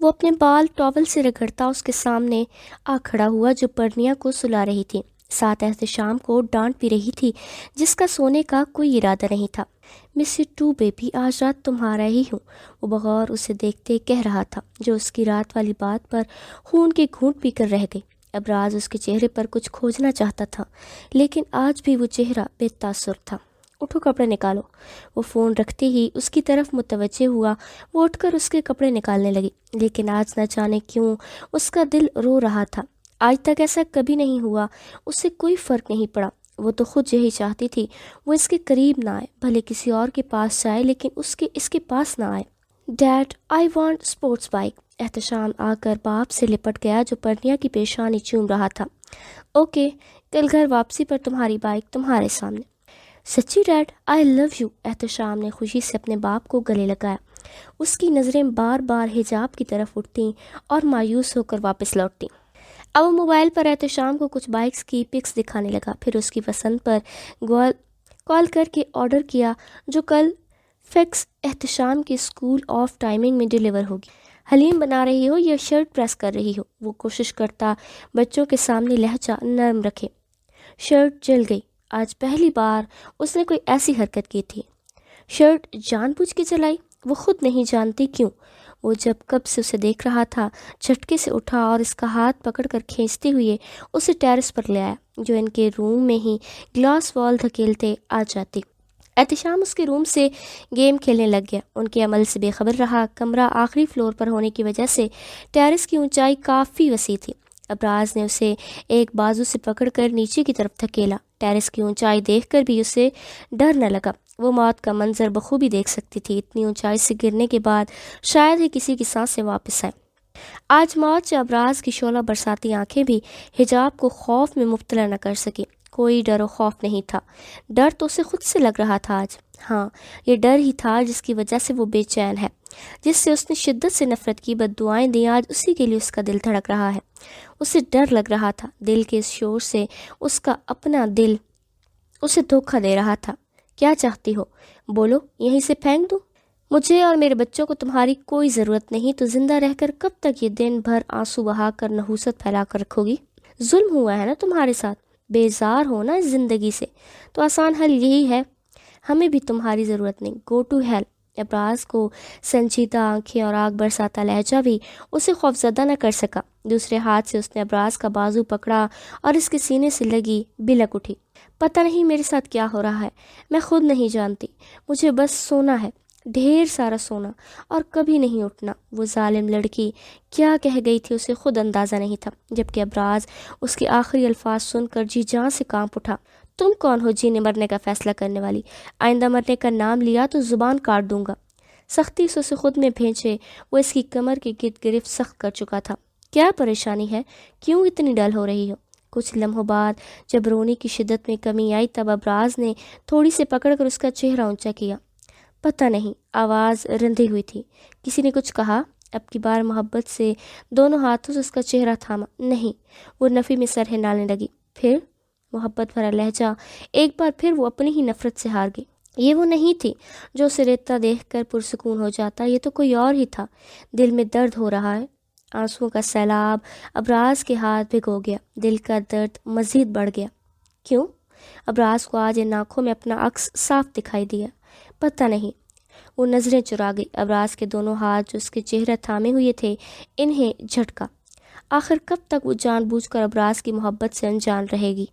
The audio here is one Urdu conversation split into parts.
وہ اپنے بال ٹاول سے رگڑتا اس کے سامنے آ کھڑا ہوا جو پرنیا کو سلا رہی تھی، ساتھ احتشام کو ڈانٹ بھی رہی تھی جس کا سونے کا کوئی ارادہ نہیں تھا۔ مس یو ٹو بیبی، آج رات تمہارا ہی ہوں، وہ بغور اسے دیکھتے کہہ رہا تھا، جو اس کی رات والی بات پر خون کے گھونٹ پی کر رہ گئی۔ ابراز اس کے چہرے پر کچھ کھوجنا چاہتا تھا، لیکن آج بھی وہ چہرہ بے تاثر تھا۔ اٹھو، کپڑے نکالو۔ وہ فون رکھتے ہی اس کی طرف متوجہ ہوا۔ وہ اٹھ کر اس کے کپڑے نکالنے لگی، لیکن آج نہ جانے کیوں اس کا دل رو رہا تھا۔ آج تک ایسا کبھی نہیں ہوا، اسے کوئی فرق نہیں پڑا۔ وہ تو خود یہی چاہتی تھی وہ اس کے قریب نہ آئے، بھلے کسی اور کے پاس جائے لیکن اس کے پاس نہ آئے۔ Dad, I want sports bike. Ehtisham آ کر باپ سے لپٹ گیا جو پرنیا کی پیشانی چوم رہا تھا۔ اوکے، کل گھر واپسی پر تمہاری بائک تمہارے سامنے۔ سچی dad, I love you. Ehtisham نے خوشی سے اپنے باپ کو گلے لگایا۔ اس کی نظریں بار بار حجاب کی طرف اٹھتیں اور مایوس ہو کر واپس لوٹتیں۔ اب وہ موبائل پر احتشام کو کچھ بائکس کی پکس دکھانے لگا، پھر اس کی پسند پر کال کر کے آرڈر کیا جو کل فیکس احتشام کے اسکول آف ٹائمنگ میں ڈیلیور ہوگی۔ حلیم بنا رہی ہو یا شرٹ پریس کر رہی ہو؟ وہ کوشش کرتا بچوں کے سامنے لہجہ نرم رکھے۔ شرٹ جل گئی۔ آج پہلی بار اس نے کوئی ایسی حرکت کی تھی۔ شرٹ جان بوجھ کے جلائی؟ وہ خود نہیں جانتی کیوں۔ وہ جب کب سے اسے دیکھ رہا تھا، جھٹکے سے اٹھا اور اس کا ہاتھ پکڑ کر کھینچتے ہوئے اسے ٹیرس پر لے آیا، جو ان کے روم میں ہی گلاس وال دھکیلتے آ جاتی۔ احتشام اس کے روم سے گیم کھیلنے لگ گیا، ان کے عمل سے بے خبر رہا۔ کمرہ آخری فلور پر ہونے کی وجہ سے ٹیرس کی اونچائی کافی وسیع تھی۔ ابراز نے اسے ایک بازو سے پکڑ کر نیچے کی طرف دھکیلا۔ ٹیرس کی اونچائی دیکھ کر بھی اسے ڈر نہ لگا۔ وہ موت کا منظر بخوبی دیکھ سکتی تھی۔ اتنی اونچائی سے گرنے کے بعد شاید ہی کسی کی سانسیں واپس آئیں۔ آج موت سے ابراز کی شعلہ برساتی آنکھیں بھی حجاب کو خوف میں مبتلا نہ کر سکی۔ کوئی ڈر و خوف نہیں تھا، ڈر تو اسے خود سے لگ رہا تھا آج۔ ہاں، یہ ڈر ہی تھا جس کی وجہ سے وہ بے چین ہے، جس سے اس نے شدت سے نفرت کی، بد دعائیں دیں، آج اسی کے لیے اس کا دل دھڑک رہا ہے۔ اسے ڈر لگ رہا تھا، دل کے اس شور سے اس کا اپنا دل اسے دھوکہ دے رہا تھا۔ کیا چاہتی ہو؟ بولو، یہیں سے پھینک دوں؟ مجھے اور میرے بچوں کو تمہاری کوئی ضرورت نہیں، تو زندہ رہ کر کب تک یہ دن بھر آنسو بہا کر نحوست پھیلا کر رکھو گی؟ ظلم ہوا ہے نا تمہارے ساتھ، بیزار ہونا اس زندگی سے، تو آسان حل یہی ہے، ہمیں بھی تمہاری ضرورت نہیں، گو ٹو ہیل۔ ابراز کو سنجیدہ آنکھیں اور آگ برساتا لہجہ بھی اسے خوفزدہ نہ کر سکا۔ دوسرے ہاتھ سے اس نے ابراز کا بازو پکڑا اور اس کے سینے سے لگی بلک اٹھی۔ پتہ نہیں میرے ساتھ کیا ہو رہا ہے، میں خود نہیں جانتی، مجھے بس سونا ہے، ڈھیر سارا سونا، اور کبھی نہیں اٹھنا۔ وہ ظالم لڑکی کیا کہہ گئی تھی اسے خود اندازہ نہیں تھا، جبکہ ابراز اس کے آخری الفاظ سن کر جی جان سے کانپ اٹھا۔ تم کون ہو جینے مرنے کا فیصلہ کرنے والی؟ آئندہ مرنے کا نام لیا تو زبان کاٹ دوں گا۔ سختی سے اسے خود میں بھینچے وہ اس کی کمر کے گرد گرفت سخت کر چکا تھا۔ کیا پریشانی ہے؟ کیوں اتنی ڈل ہو رہی ہو؟ کچھ لمحوں بعد جب رونے کی شدت میں کمی آئی تب ابراز نے تھوڑی سے پکڑ کر اس کا چہرہ اونچا کیا۔ پتہ نہیں، آواز رندھی ہوئی تھی۔ کسی نے کچھ کہا؟ اب کی بار محبت سے دونوں ہاتھوں سے اس کا چہرہ تھاما۔ نہیں، وہ نفی میں سر ہلانے لگی۔ پھر محبت بھرا لہجہ، ایک بار پھر وہ اپنی ہی نفرت سے ہار گئی۔ یہ وہ نہیں تھی جو اسے ریتتا دیکھ کر پرسکون ہو جاتا، یہ تو کوئی اور ہی تھا۔ دل میں درد ہو رہا ہے۔ آنسوؤں کا سیلاب ابراز کے ہاتھ بھگو گیا، دل کا درد مزید بڑھ گیا۔ کیوں؟ ابراز کو آج ان آنکھوں میں اپنا عکس صاف دکھائی دیا۔ پتہ نہیں۔ وہ نظریں چرا گئی۔ ابراز کے دونوں ہاتھ جو اس کے چہرہ تھامے ہوئے تھے انہیں جھٹکا۔ آخر کب تک وہ جان بوجھ کر ابراز کی محبت سے انجان رہے گی؟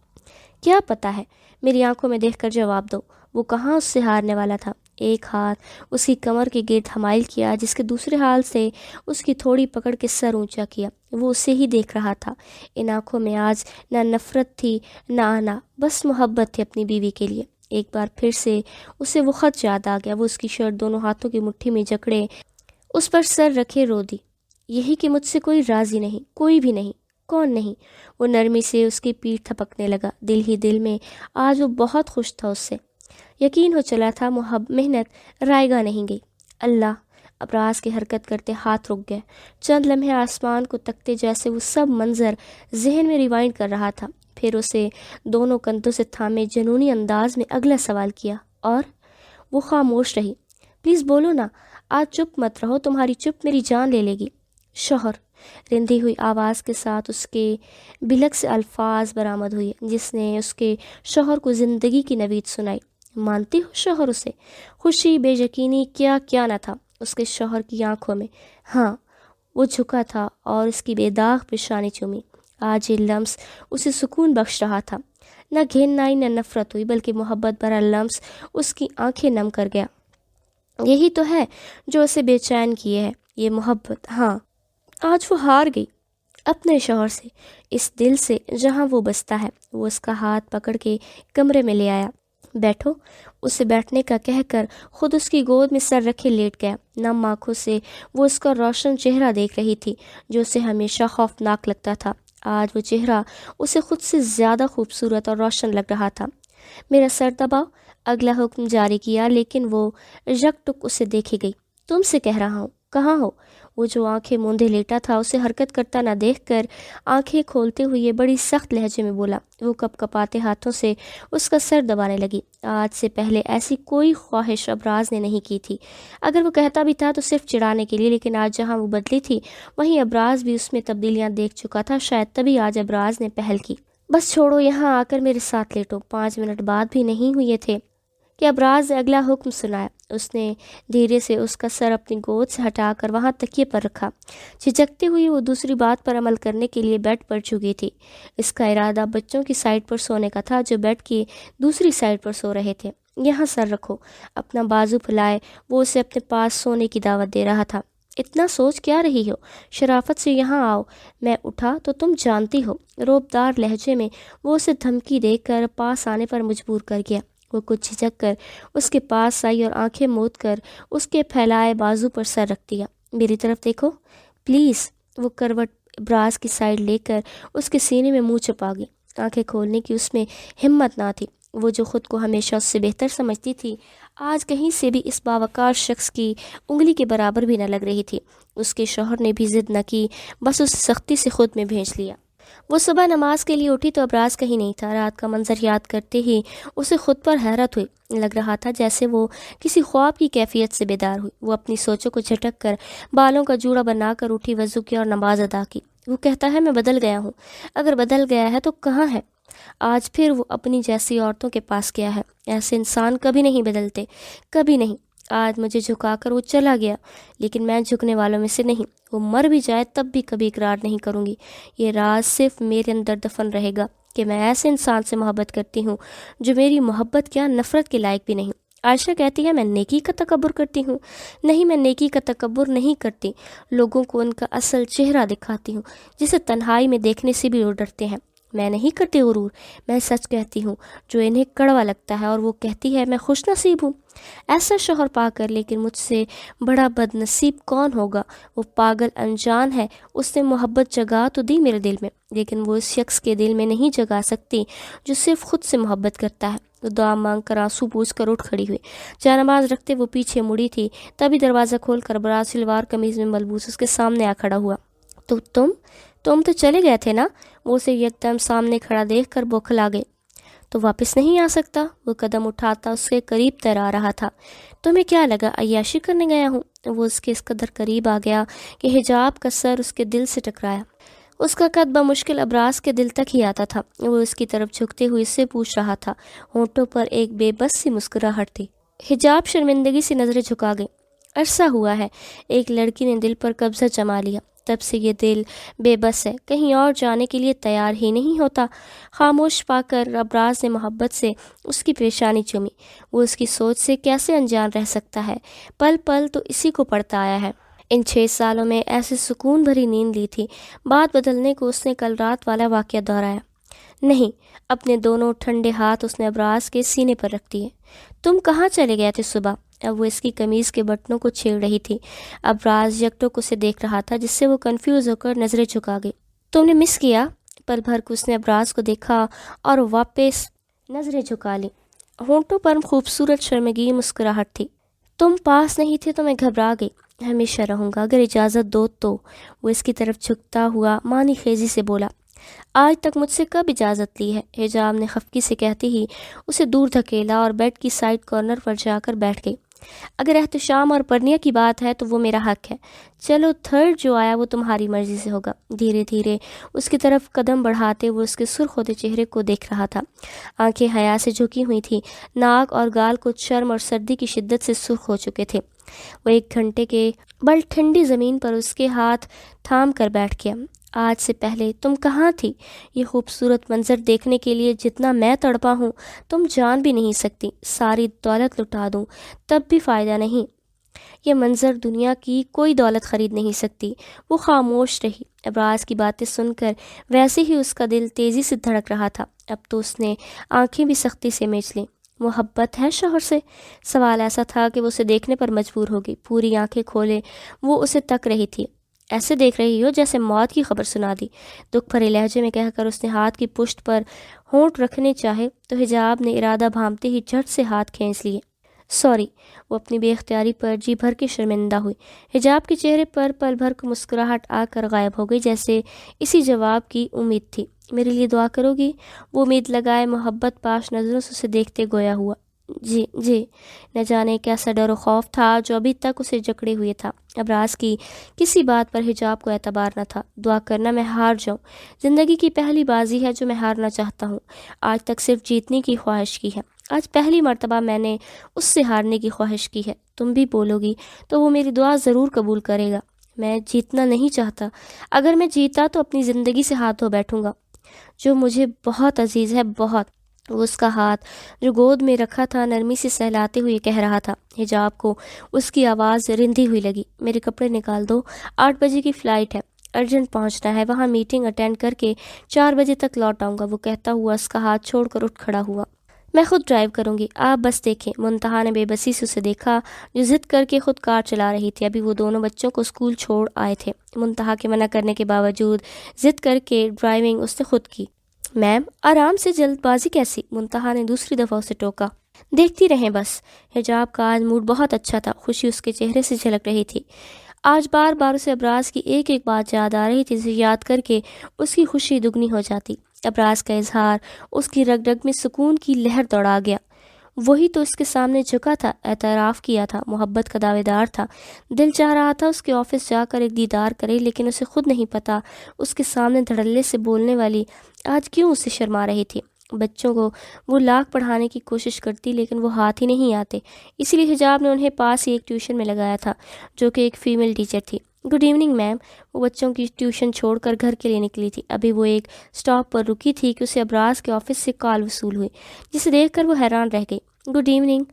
کیا پتہ ہے، میری آنکھوں میں دیکھ کر جواب دو۔ وہ کہاں اس سے ہارنے والا تھا۔ ایک ہاتھ اس کی کمر کے گرد حمائل کیا، جس کے دوسرے ہاتھ سے اس کی تھوڑی پکڑ کے سر اونچا کیا۔ وہ اسے ہی دیکھ رہا تھا۔ ان آنکھوں میں آج نہ نفرت تھی نہ آنا، بس محبت تھی اپنی بیوی کے لیے۔ ایک بار پھر سے اسے وہ خط یاد آ گیا۔ وہ اس کی شرٹ دونوں ہاتھوں کی مٹھی میں جکڑے اس پر سر رکھے رو دی۔ یہی کہ مجھ سے کوئی راضی نہیں، کوئی بھی نہیں۔ کون نہیں؟ وہ نرمی سے اس کی پیٹھ تھپکنے لگا۔ دل ہی دل میں آج وہ بہت خوش تھا اس سے۔ یقین ہو چلا تھا محنت رائے گاہ نہیں گئی۔ اللہ! ابراز کے حرکت کرتے ہاتھ رک گئے۔ چند لمحے آسمان کو تکتے جیسے وہ سب منظر ذہن میں ریوائنڈ کر رہا تھا، پھر اسے دونوں کندھوں سے تھامے جنونی انداز میں اگلا سوال کیا، اور وہ خاموش رہی۔ پلیز بولو نا، آج چپ مت رہو، تمہاری چپ میری جان لے لے گی۔ شوہر، رندی ہوئی آواز کے ساتھ اس کے بلک سے الفاظ برآمد ہوئے جس نے اس کے شوہر کو زندگی کی نوید سنائی۔ مانتی ہو شوہر اسے؟ خوشی، بے یقینی، کیا کیا نہ تھا اس کے شوہر کی آنکھوں میں۔ ہاں، وہ جھکا تھا اور اس کی بے داغ پیشانی چومی۔ آج یہ لمس اسے سکون بخش رہا تھا۔ نہ گھن آئی نہ نفرت ہوئی، بلکہ محبت بھرا لمس اس کی آنکھیں نم کر گیا۔ یہی تو ہے جو اسے بے چین کیے ہے، یہ محبت۔ ہاں، آج وہ ہار گئی اپنے شوہر سے، اس دل سے جہاں وہ بستا ہے۔ وہ اس کا ہاتھ پکڑ کے کمرے میں لے آیا۔ بیٹھو، اسے بیٹھنے کا کہہ کر خود اس کی گود میں سر رکھے لیٹ گیا۔ نم آنکھوں سے وہ اس کا روشن چہرہ دیکھ رہی تھی جو اسے ہمیشہ خوفناک لگتا تھا۔ آج وہ چہرہ اسے خود سے زیادہ خوبصورت اور روشن لگ رہا تھا۔ میرا سر دباؤ، اگلا حکم جاری کیا، لیکن وہ یک ٹک اسے دیکھے گئی۔ تم سے کہہ رہا ہوں، کہاں ہو؟ وہ جو آنکھیں موندے لیٹا تھا اسے حرکت کرتا نہ دیکھ کر آنکھیں کھولتے ہوئے بڑی سخت لہجے میں بولا۔ وہ کپ کپاتے ہاتھوں سے اس کا سر دبانے لگی۔ آج سے پہلے ایسی کوئی خواہش ابراز نے نہیں کی تھی۔ اگر وہ کہتا بھی تھا تو صرف چڑھانے کے لیے، لیکن آج جہاں وہ بدلی تھی وہیں ابراز بھی اس میں تبدیلیاں دیکھ چکا تھا۔ شاید تبھی آج ابراز نے پہل کی۔ بس چھوڑو، یہاں آ کر میرے ساتھ لیٹو۔ 5 منٹ بعد بھی نہیں ہوئے تھے کہ ابراز نے اگلا حکم سنایا۔ اس نے دھیرے سے اس کا سر اپنی گود سے ہٹا کر وہاں تکیے پر رکھا۔ جھجکتے ہوئے وہ دوسری بات پر عمل کرنے کے لیے بیڈ پر جھکی تھی۔ اس کا ارادہ بچوں کی سائڈ پر سونے کا تھا جو بیڈ کی دوسری سائڈ پر سو رہے تھے۔ یہاں سر رکھو، اپنا بازو پھیلائے وہ اسے اپنے پاس سونے کی دعوت دے رہا تھا۔ اتنا سوچ کیا رہی ہو؟ شرافت سے یہاں آؤ۔ میں اٹھا تو تم جانتی ہو۔ روبدار لہجے میں وہ اسے دھمکی دے کر پاس آنے پر مجبور کر گیا۔ وہ کچھ جھجک کر اس کے پاس آئی اور آنکھیں موند کر اس کے پھیلائے بازو پر سر رکھ دیا۔ میری طرف دیکھو پلیز۔ وہ کروٹ ابراز کی سائڈ لے کر اس کے سینے میں منہ چھپا گئی۔ آنکھیں کھولنے کی اس میں ہمت نہ تھی۔ وہ جو خود کو ہمیشہ اس سے بہتر سمجھتی تھی آج کہیں سے بھی اس باوقار شخص کی انگلی کے برابر بھی نہ لگ رہی تھی۔ اس کے شوہر نے بھی ضد نہ کی، بس اسے سختی سے خود میں بھیج لیا۔ وہ صبح نماز کے لیے اٹھی تو ابراز کہیں نہیں تھا۔ رات کا منظر یاد کرتے ہی اسے خود پر حیرت ہوئی۔ لگ رہا تھا جیسے وہ کسی خواب کی کیفیت سے بیدار ہوئی۔ وہ اپنی سوچوں کو جھٹک کر بالوں کا جوڑا بنا کر اٹھی، وضو کیا اور نماز ادا کی۔ وہ کہتا ہے میں بدل گیا ہوں۔ اگر بدل گیا ہے تو کہاں ہے؟ آج پھر وہ اپنی جیسی عورتوں کے پاس گیا ہے۔ ایسے انسان کبھی نہیں بدلتے، کبھی نہیں۔ آج مجھے جھکا کر وہ چلا گیا، لیکن میں جھکنے والوں میں سے نہیں۔ وہ مر بھی جائے تب بھی کبھی اقرار نہیں کروں گی۔ یہ راز صرف میرے اندر دفن رہے گا کہ میں ایسے انسان سے محبت کرتی ہوں جو میری محبت کیا نفرت کے لائق بھی نہیں۔ عائشہ کہتی ہے میں نیکی کا تکبر کرتی ہوں۔ نہیں، میں نیکی کا تکبر نہیں کرتی، لوگوں کو ان کا اصل چہرہ دکھاتی ہوں جسے تنہائی میں دیکھنے سے بھی لوگ ڈرتے ہیں۔ میں نہیں کرتی غرور، میں سچ کہتی ہوں جو انہیں کڑوا لگتا ہے، اور وہ کہتی ہے میں خوش نصیب ہوں ایسا شوہر پا کر۔ لیکن مجھ سے بڑا بد نصیب کون ہوگا؟ وہ پاگل انجان ہے۔ اس نے محبت جگا تو دی میرے دل میں، لیکن وہ اس شخص کے دل میں نہیں جگا سکتی جو صرف خود سے محبت کرتا ہے۔ وہ دعا مانگ کر آنسو پوچھ کر اٹھ کھڑی ہوئی۔ جائے نماز رکھتے وہ پیچھے مڑی تھی، تبھی دروازہ کھول کر ابراز شلوار قمیض میں ملبوس اس کے سامنے آ کھڑا ہوا۔ تو تم تو چلے گئے تھے نا؟ وہ اسے یک دم سامنے کھڑا دیکھ کر بوکھلا گئے۔ تو واپس نہیں آ سکتا؟ وہ قدم اٹھاتا اس کے قریب تر آ رہا تھا۔ تمہیں کیا لگا عیاشی کرنے گیا ہوں؟ وہ اس کے اس قدر قریب آ گیا کہ حجاب کا سر اس کے دل سے ٹکرایا۔ اس کا قد بمشکل ابراز کے دل تک ہی آتا تھا۔ وہ اس کی طرف جھکتے ہوئے اس سے پوچھ رہا تھا۔ ہونٹوں پر ایک بے بس سی مسکراہٹ تھی۔ حجاب شرمندگی سے نظریں جھکا گئی۔ عرصہ ہوا ہے ایک لڑکی نے دل پر قبضہ جما لیا، تب سے یہ دل بے بس ہے، کہیں اور جانے کے لیے تیار ہی نہیں ہوتا۔ خاموش پا کر ابراز نے محبت سے اس کی پیشانی چومی۔ وہ اس کی سوچ سے کیسے انجان رہ سکتا ہے؟ پل پل تو اسی کو پڑتا آیا ہے۔ ان 6 سالوں میں ایسے سکون بھری نیند لی تھی۔ بات بدلنے کو اس نے کل رات والا واقعہ دہرایا۔ نہیں، اپنے دونوں ٹھنڈے ہاتھ اس نے ابراز کے سینے پر رکھ دیے۔ تم کہاں چلے گئے تھے صبح؟ اب وہ اس کی قمیض کے بٹنوں کو چھیڑ رہی تھی۔ ابراز یکٹک اسے دیکھ رہا تھا جس سے وہ کنفیوز ہو کر نظریں جھکا گئی۔ تم نے مس کیا؟ پل بھر کو اس نے ابراز کو دیکھا اور واپس نظریں جھکا لی۔ ہونٹوں پر خوبصورت شرمگی مسکراہٹ تھی۔ تم پاس نہیں تھے تو میں گھبرا گئی۔ ہمیشہ رہوں گا اگر اجازت دو تو۔ وہ اس کی طرف جھکتا ہوا معنی خیزی سے بولا۔ آج تک مجھ سے کب اجازت لی ہے؟ حجاب نے خفگی سے کہتے ہی اسے دور دھکیلا اور بیڈ کی سائڈ کارنر پر جا کر بیٹھ گئی۔ اگر احتشام اور پرنیا کی بات ہے تو وہ میرا حق ہے. چلو تھرڈ جو آیا وہ تمہاری مرضی سے ہوگا. دھیرے دھیرے اس کی طرف قدم بڑھاتے وہ اس کے سرخ ہوتے چہرے کو دیکھ رہا تھا. آنکھیں حیا سے جھکی ہوئی تھیں. ناک اور گال کو شرم اور سردی کی شدت سے سرخ ہو چکے تھے. وہ 1 گھنٹے کے بل ٹھنڈی زمین پر اس کے ہاتھ تھام کر بیٹھ گیا. آج سے پہلے تم کہاں تھی؟ یہ خوبصورت منظر دیکھنے کے لیے جتنا میں تڑپا ہوں تم جان بھی نہیں سکتی. ساری دولت لٹا دوں تب بھی فائدہ نہیں. یہ منظر دنیا کی کوئی دولت خرید نہیں سکتی. وہ خاموش رہی. ابراز کی باتیں سن کر ویسے ہی اس کا دل تیزی سے دھڑک رہا تھا. اب تو اس نے آنکھیں بھی سختی سے میچ لیں. محبت ہے شوہر سے؟ سوال ایسا تھا کہ وہ اسے دیکھنے پر مجبور ہو گئی. پوری آنکھیں کھولے وہ اسے تک رہی تھی. ایسے دیکھ رہی ہو جیسے موت کی خبر سنا دی، دکھ بھرے لہجے میں کہہ کر اس نے ہاتھ کی پشت پر ہونٹ رکھنے چاہے تو حجاب نے ارادہ بھانپتے ہی جھٹ سے ہاتھ کھینچ لیے. سوری. وہ اپنی بے اختیاری پر جی بھر کے شرمندہ ہوئی. حجاب کے چہرے پر پل بھر کو مسکراہٹ آ کر غائب ہو گئی، جیسے اسی جواب کی امید تھی. میرے لیے دعا کرو گی؟ وہ امید لگائے محبت پاش نظروں سے اسے دیکھتے گویا ہوا. جی جی. نہ جانے کیسا ڈر و خوف تھا جو ابھی تک اسے جکڑے ہوئے تھا. ابراز کی کسی بات پر حجاب کو اعتبار نہ تھا. دعا کرنا میں ہار جاؤں. زندگی کی پہلی بازی ہے جو میں ہارنا چاہتا ہوں. آج تک صرف جیتنے کی خواہش کی ہے. آج پہلی مرتبہ میں نے اس سے ہارنے کی خواہش کی ہے. تم بھی بولو گی تو وہ میری دعا ضرور قبول کرے گا. میں جیتنا نہیں چاہتا. اگر میں جیتا تو اپنی زندگی سے ہاتھ دھو بیٹھوں گا، جو مجھے بہت عزیز ہے، بہت. وہ اس کا ہاتھ جو گود میں رکھا تھا نرمی سے سہلاتے ہوئے کہہ رہا تھا. حجاب کو اس کی آواز رندھی ہوئی لگی. میرے کپڑے نکال دو. 8 بجے کی فلائٹ ہے، ارجنٹ پہنچنا ہے. وہاں میٹنگ اٹینڈ کر کے 4 بجے تک لوٹ آؤں گا. وہ کہتا ہوا اس کا ہاتھ چھوڑ کر اٹھ کھڑا ہوا. میں خود ڈرائیو کروں گی، آپ بس دیکھیں. منتہا نے بے بسی سے اسے دیکھا جو ضد کر کے خود کار چلا رہی تھی. ابھی وہ دونوں بچوں کو اسکول چھوڑ آئے تھے. منتہا کے منع کرنے کے باوجود ضد کر کے ڈرائیونگ اس نے خود کی. میم آرام سے، جلد بازی کیسی؟ منتہا نے دوسری دفعہ اسے ٹوکا. دیکھتی رہیں بس. حجاب کا آج موڈ بہت اچھا تھا. خوشی اس کے چہرے سے جھلک رہی تھی. آج بار بار اسے ابراز کی ایک ایک بات یاد آ رہی تھی جسے یاد کر کے اس کی خوشی دگنی ہو جاتی. ابراز کا اظہار اس کی رگ رگ میں سکون کی لہر دوڑا گیا. وہی تو اس کے سامنے جھکا تھا، اعتراف کیا تھا، محبت کا دعوے دار تھا. دل چاہ رہا تھا اس کے آفس جا کر ایک دیدار کرے، لیکن اسے خود نہیں پتا اس کے سامنے دھڑلے سے بولنے والی آج کیوں اسے شرما رہی تھی. بچوں کو وہ لاکھ پڑھانے کی کوشش کرتی لیکن وہ ہاتھ ہی نہیں آتے. اسی لیے حجاب نے انہیں پاس ہی ایک ٹیوشن میں لگایا تھا جو کہ ایک فیمیل ٹیچر تھی. Good evening ma'am. وہ بچوں کی ٹیوشن چھوڑ کر گھر کے لیے نکلی تھی. ابھی وہ ایک سٹاپ پر رکی تھی کہ اسے ابراز کے آفس سے کال وصول ہوئی، جسے دیکھ کر وہ حیران رہ گئی. Good evening.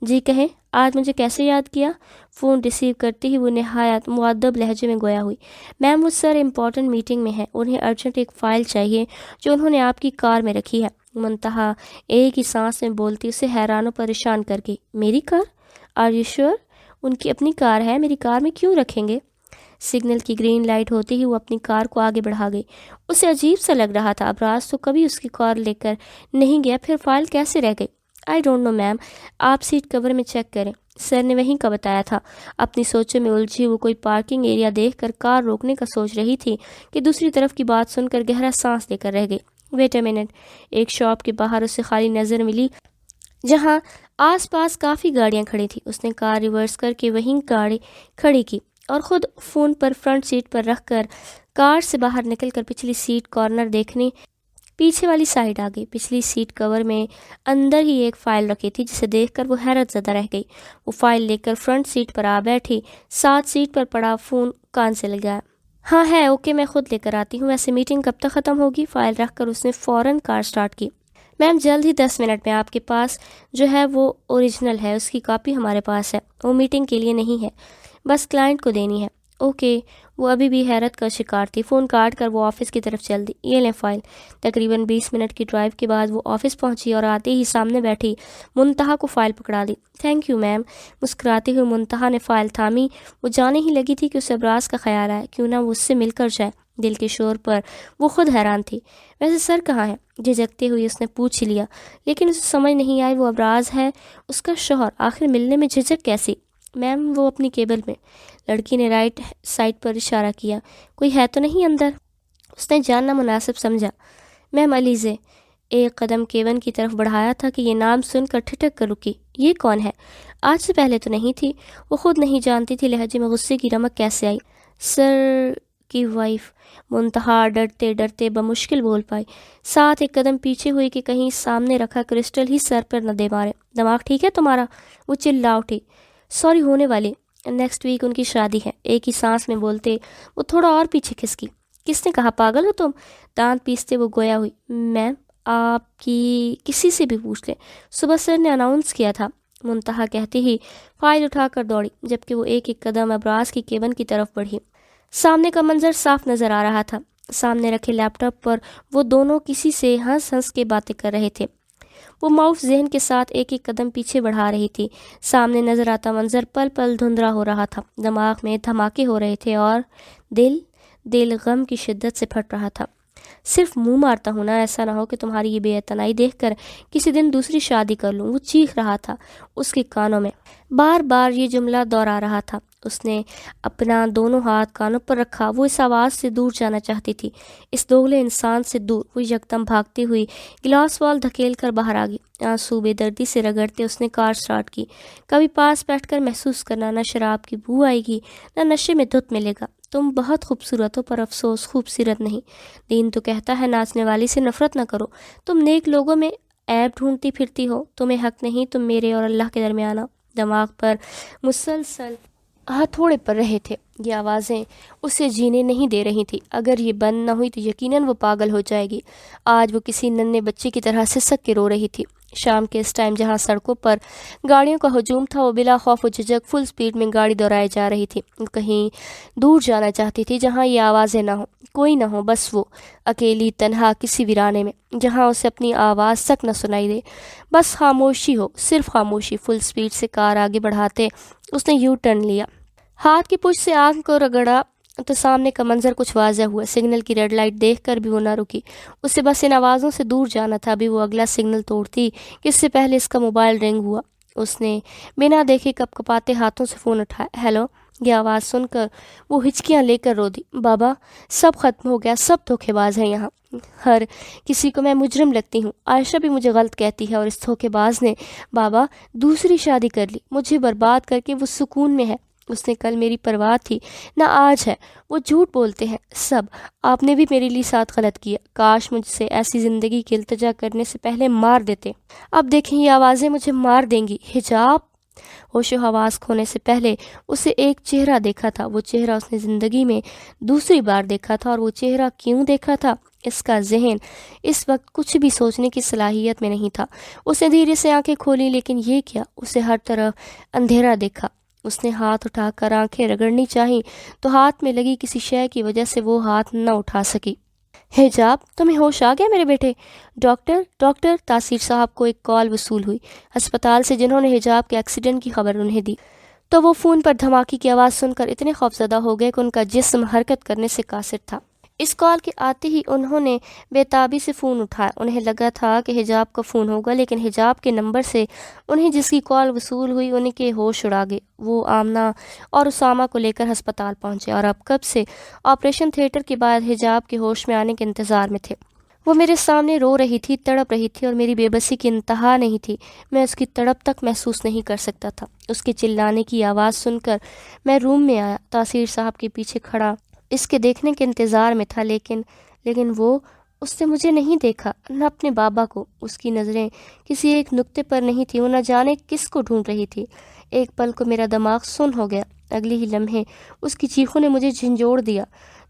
جی کہیں، آج مجھے کیسے یاد کیا؟ فون ریسیو کرتے ہی وہ نہایت مؤدب لہجے میں گویا ہوئی. میم وہ سر امپورٹنٹ میٹنگ میں ہے، انہیں ارجنٹ ایک فائل چاہیے جو انہوں نے آپ کی کار میں رکھی ہے. منتہا ایک ہی سانس میں بولتی اسے حیران و پریشان کر گئی. میری کار؟ Are you sure? ان کی اپنی کار ہے، میری کار میں کیوں رکھیں گے؟ سگنل کی گرین لائٹ ہوتے ہی وہ اپنی کار کو آگے بڑھا گئی. اسے عجیب سا لگ رہا تھا. ابراز تو کبھی اس کی کار لے کر نہیں گیا، پھر فائل کیسے رہ گئی؟ آئی ڈونٹ نو میم، آپ سیٹ کور میں چیک کریں. سر نے وہیں کا بتایا تھا. اپنی سوچوں میں الجھی وہ کوئی پارکنگ ایریا دیکھ کر کار روکنے کا سوچ رہی تھی کہ دوسری طرف کی بات سن کر گہرا سانس لے کر رہ گئی. Wait a minute. ایک شاپ کے باہر اسے خالی نظر ملی جہاں آس پاس کافی گاڑیاں کھڑی تھیں. اس نے کار ریورس کر کے وہیں گاڑی کھڑی کی اور خود فون پر فرنٹ سیٹ پر رکھ کر کار سے باہر نکل کر پچھلی سیٹ کارنر دیکھنے پیچھے والی سائڈ آ گئی. پچھلی سیٹ کور میں اندر ہی ایک فائل رکھی تھی جسے دیکھ کر وہ حیرت زدہ رہ گئی. وہ فائل لے کر فرنٹ سیٹ پر آ بیٹھی. ساتھ سیٹ پر پڑا فون کان سے لگایا. ہاں ہے، اوکے، میں خود لے کر آتی ہوں. ویسے میٹنگ کب تک ختم ہوگی؟ فائل رکھ کر اس نے فوراً کار سٹارٹ کی. میم جلد ہی 10 منٹ میں. آپ کے پاس جو ہے وہ اوریجنل ہے، اس کی کاپی ہمارے پاس ہے. وہ میٹنگ کے لیے نہیں ہے، بس کلائنٹ کو دینی ہے. اوکے. وہ ابھی بھی حیرت کا شکار تھی. فون کاٹ کر وہ آفس کی طرف چل دی. یہ لیں فائل. تقریباً 20 منٹ کی ڈرائیو کے بعد وہ آفس پہنچی اور آتے ہی سامنے بیٹھی منتہا کو فائل پکڑا دی. Thank you ma'am. مسکراتے ہوئے منتہا نے فائل تھامی. وہ جانے ہی لگی تھی کہ اسے ابراز کا خیال آیا، کیوں نہ وہ اس سے مل کر جائے. دل کے شور پر وہ خود حیران تھی. ویسے سر کہاں ہے؟ جھجکتے ہوئے اس نے پوچھ لیا، لیکن اسے سمجھ نہیں آئی وہ ابراز ہے اس کا شوہر، آخر ملنے میں جھجک کیسی؟ میم وہ اپنی کیبل میں. لڑکی نے رائٹ سائڈ پر اشارہ کیا. کوئی ہے تو نہیں اندر؟ اس نے جاننا مناسب سمجھا. میم علیزے. ایک قدم کیون کی طرف بڑھایا تھا کہ یہ نام سن کر ٹھٹک کر رکی۔ یہ کون ہے؟ آج سے پہلے تو نہیں تھی۔ وہ خود نہیں جانتی تھی لہجے میں غصے کی رمق کیسے آئی۔ سر کی وائف، منتہا ڈرتے ڈرتے بمشکل بول پائی، ساتھ ایک قدم پیچھے ہوئی کہ کہیں سامنے رکھا کرسٹل ہی سر پر نہ دے مارے۔ دماغ ٹھیک ہے تمہارا؟ وہ چلا اٹھی۔ سوری ہونے والی، نیکسٹ ویک ان کی شادی ہے، ایک ہی سانس میں بولتے وہ تھوڑا اور پیچھے کھسکی۔ کس نے کہا پاگل ہو تم؟ دانت پیستے وہ گویا ہوئی۔ میم آپ کی کسی سے بھی پوچھ لیں، صبح سر نے اناؤنس کیا تھا، منتہا کہتے ہی فائل اٹھا کر دوڑی، جبکہ وہ ایک ایک قدم ابراز کی کیبن کی طرف بڑھی۔ سامنے کا منظر صاف نظر آ رہا تھا۔ سامنے رکھے لیپ ٹاپ پر وہ دونوں کسی سے ہنس ہنس کے باتیں کر رہے تھے۔ وہ معاف ذہن کے ساتھ ایک ایک قدم پیچھے بڑھا رہی تھی۔ سامنے نظر آتا منظر پل پل دھندلا ہو رہا تھا، دماغ میں دھماکے ہو رہے تھے اور دل غم کی شدت سے پھٹ رہا تھا۔ صرف منہ مارتا ہوں نا، ایسا نہ ہو کہ تمہاری یہ بے اعتنائی دیکھ کر کسی دن دوسری شادی کر لوں۔ وہ چیخ رہا تھا، اس کے کانوں میں بار بار یہ جملہ دہرا رہا تھا۔ اس نے اپنا دونوں ہاتھ کانوں پر رکھا۔ وہ اس آواز سے دور جانا چاہتی تھی، اس دوغلے انسان سے دور۔ وہ یکدم بھاگتی ہوئی گلاس وال دھکیل کر باہر آ گئی۔ آنسو بے دردی سے رگڑتے اس نے کار سٹارٹ کی۔ کبھی پاس بیٹھ کر محسوس کرنا، نہ شراب کی بو آئے گی نہ نشے میں دھت ملے گا۔ تم بہت خوبصورت ہو، پر افسوس خوبصورت نہیں۔ دین تو کہتا ہے ناچنے والی سے نفرت نہ کرو۔ تم نیک لوگوں میں عیب ڈھونڈتی پھرتی ہو، تمہیں حق نہیں تم میرے اور اللہ کے درمیان آؤ۔ دماغ پر مسلسل ہتھوڑے پر رہے تھے۔ یہ آوازیں اسے جینے نہیں دے رہی تھی۔ اگر یہ بند نہ ہوئی تو یقیناً وہ پاگل ہو جائے گی۔ آج وہ کسی ننھے بچے کی طرح سسک کے رو رہی تھی۔ شام کے اس ٹائم جہاں سڑکوں پر گاڑیوں کا ہجوم تھا، وہ بلا خوف و جھجک فل سپیڈ میں گاڑی دورائے جا رہی تھی۔ وہ کہیں دور جانا چاہتی تھی جہاں یہ آوازیں نہ ہوں، کوئی نہ ہو، بس وہ اکیلی تنہا کسی ویرانے میں جہاں اسے اپنی آواز تک نہ سنائی دے، بس خاموشی ہو، صرف خاموشی۔ فل سپیڈ سے کار آگے بڑھاتے اس نے یو ٹرن لیا، ہاتھ کی پشت سے آنکھ کو رگڑا تو سامنے کا منظر کچھ واضح ہوا۔ سگنل کی ریڈ لائٹ دیکھ کر بھی وہ نہ رکی۔ اسے بس ان آوازوں سے دور جانا تھا۔ ابھی وہ اگلا سگنل توڑتی کہ اس سے پہلے اس کا موبائل رنگ ہوا۔ اس نے بنا دیکھے کپ کپاتے ہاتھوں سے فون اٹھایا۔ ہیلو۔ یہ آواز سن کر وہ ہچکیاں لے کر رو دی۔ بابا، سب ختم ہو گیا، سب دھوکے باز ہیں یہاں، ہر کسی کو میں مجرم لگتی ہوں۔ عائشہ بھی مجھے غلط کہتی ہے اور اس دھوکے باز نے بابا دوسری شادی کر لی، مجھے برباد کر کے وہ سکون میں ہے۔ اس نے کل میری پرواہ تھی نہ آج ہے۔ وہ جھوٹ بولتے ہیں سب۔ آپ نے بھی میرے لیے ساتھ غلط کیا۔ کاش مجھ سے ایسی زندگی کی التجا کرنے سے پہلے مار دیتے۔ اب دیکھیں یہ آوازیں مجھے مار دیں گی۔ حجاب۔ ہوش و حواس کھونے سے پہلے اسے ایک چہرہ دیکھا تھا۔ وہ چہرہ اس نے زندگی میں دوسری بار دیکھا تھا، اور وہ چہرہ کیوں دیکھا تھا؟ اس کا ذہن اس وقت کچھ بھی سوچنے کی صلاحیت میں نہیں تھا۔ اس نے دھیرے سے آنکھیں کھولی، لیکن یہ کیا؟ اسے ہر طرف اندھیرا دیکھا۔ اس نے ہاتھ اٹھا کر آنکھیں رگڑنی چاہی تو ہاتھ میں لگی کسی شے کی وجہ سے وہ ہاتھ نہ اٹھا سکی۔ حجاب، تمہیں ہوش آ گیا میرے بیٹے؟ ڈاکٹر تاثیر صاحب کو ایک کال وصول ہوئی ہسپتال سے، جنہوں نے حجاب کے ایکسیڈنٹ کی خبر انہیں دی، تو وہ فون پر دھماکے کی آواز سن کر اتنے خوفزدہ ہو گئے کہ ان کا جسم حرکت کرنے سے قاصر تھا۔ اس کال کے آتے ہی انہوں نے بے تابی سے فون اٹھایا۔ انہیں لگا تھا کہ حجاب کا فون ہوگا، لیکن حجاب کے نمبر سے انہیں جس کی کال وصول ہوئی ان کے ہوش اڑا گئے۔ وہ آمنہ اور اسامہ کو لے کر ہسپتال پہنچے اور اب کب سے آپریشن تھیٹر کے بعد حجاب کے ہوش میں آنے کے انتظار میں تھے۔ وہ میرے سامنے رو رہی تھی، تڑپ رہی تھی، اور میری بے بسی کی انتہا نہیں تھی۔ میں اس کی تڑپ تک محسوس نہیں کر سکتا تھا۔ اس کے چلانے کی آواز سن کر میں روم میں آیا۔ تاثیر صاحب کے پیچھے کھڑا اس کے دیکھنے کے انتظار میں تھا، لیکن وہ اس نے مجھے نہیں دیکھا، نہ اپنے بابا کو۔ اس کی نظریں کسی ایک نقطے پر نہیں تھی، وہ نہ جانے کس کو ڈھونڈ رہی تھی۔ ایک پل کو میرا دماغ سن ہو گیا۔ اگلی ہی لمحے اس کی چیخوں نے مجھے جھنجھوڑ دیا،